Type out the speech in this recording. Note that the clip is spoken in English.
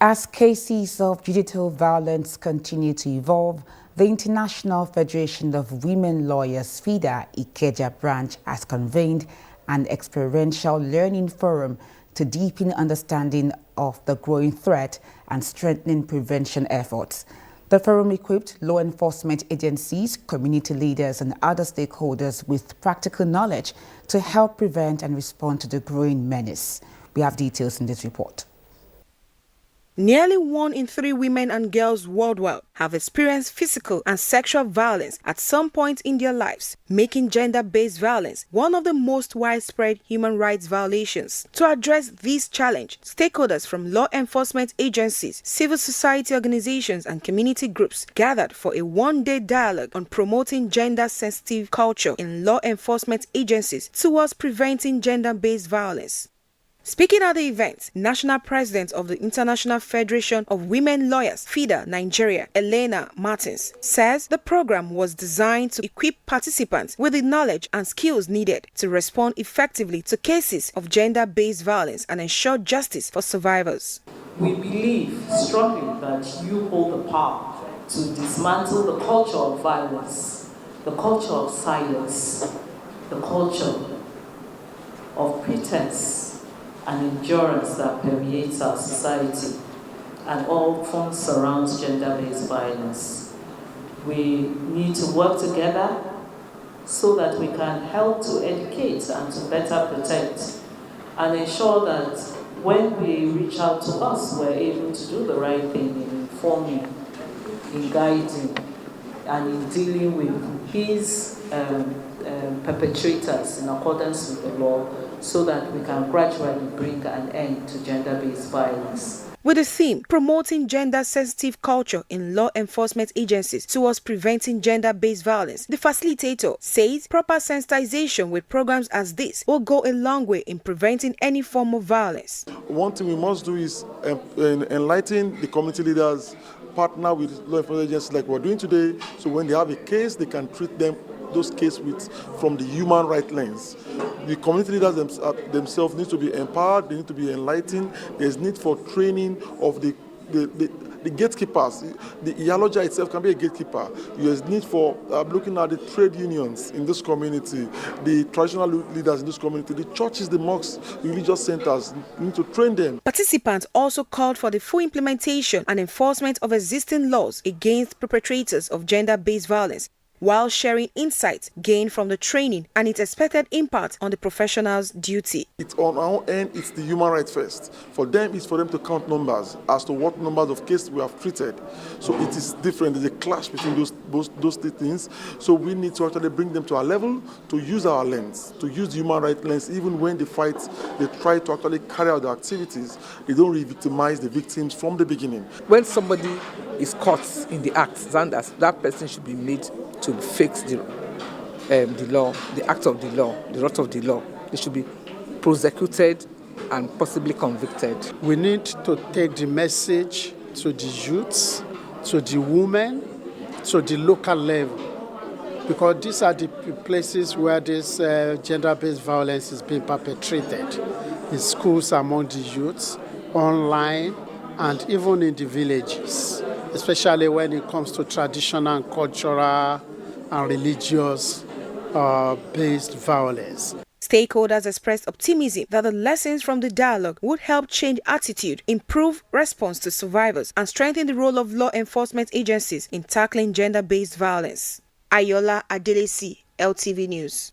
As cases of digital violence continue to evolve, the International Federation of Women Lawyers FIDA Ikeja branch has convened an experiential learning forum to deepen understanding of the growing threat and strengthening prevention efforts. The forum equipped law enforcement agencies, community leaders and other stakeholders with practical knowledge to help prevent and respond to the growing menace. We have details in this report. Nearly 1 in 3 women and girls worldwide have experienced physical and sexual violence at some point in their lives, making gender-based violence one of the most widespread human rights violations. To address this challenge, stakeholders from law enforcement agencies, civil society organizations and community groups gathered for a one-day dialogue on promoting gender-sensitive culture in law enforcement agencies towards preventing gender-based violence. Speaking at the event, National President of the International Federation of Women Lawyers, FIDA Nigeria, Elena Martins, says the program was designed to equip participants with the knowledge and skills needed to respond effectively to cases of gender-based violence and ensure justice for survivors. We believe strongly that you hold the power to dismantle the culture of violence, the culture of silence, the culture of pretense and endurance that permeates our society and often surrounds gender-based violence. We need to work together so that we can help to educate and to better protect and ensure that when we reach out to us, we're able to do the right thing in informing, in guiding, and in dealing with these perpetrators in accordance with the law, so that we can gradually bring an end to gender-based violence. With the theme, promoting gender-sensitive culture in law enforcement agencies towards preventing gender-based violence, the facilitator says proper sensitization with programs as this will go a long way in preventing any form of violence. One thing we must do is enlighten the community leaders, partner with law enforcement agencies like we're doing today, so when they have a case, they can treat those cases from the human rights lens. The community leaders themselves need to be empowered, they need to be enlightened. There's need for training of the gatekeepers. The Iyaloja itself can be a gatekeeper. There's need for looking at the trade unions in this community, the traditional leaders in this community, the churches, the mosques, the religious centers. We need to train them. Participants also called for the full implementation and enforcement of existing laws against perpetrators of gender-based violence, while sharing insights gained from the training and its expected impact on the professional's duty. It's on our end, it's the human rights first. For them, it's for them to count numbers as to what numbers of cases we have treated. So it is different. There's a clash between those two things. So we need to actually bring them to our level, to use our lens, to use the human rights lens. Even when they fight, they try to actually carry out the activities. They don't re-victimize the victims from the beginning. When somebody is caught in the act, that person should be made to fix the law, the act of the law, the rot of the law. They should be prosecuted and possibly convicted. We need to take the message to the youths, to the women, to the local level, because these are the places where this gender-based violence is being perpetrated. In schools, among the youths, online, and even in the villages, especially when it comes to traditional and cultural and religious based violence. Stakeholders expressed optimism that the lessons from the dialogue would help change attitude, improve response to survivors, and strengthen the role of law enforcement agencies in tackling gender-based violence. Ayola Adelesi, LTV News.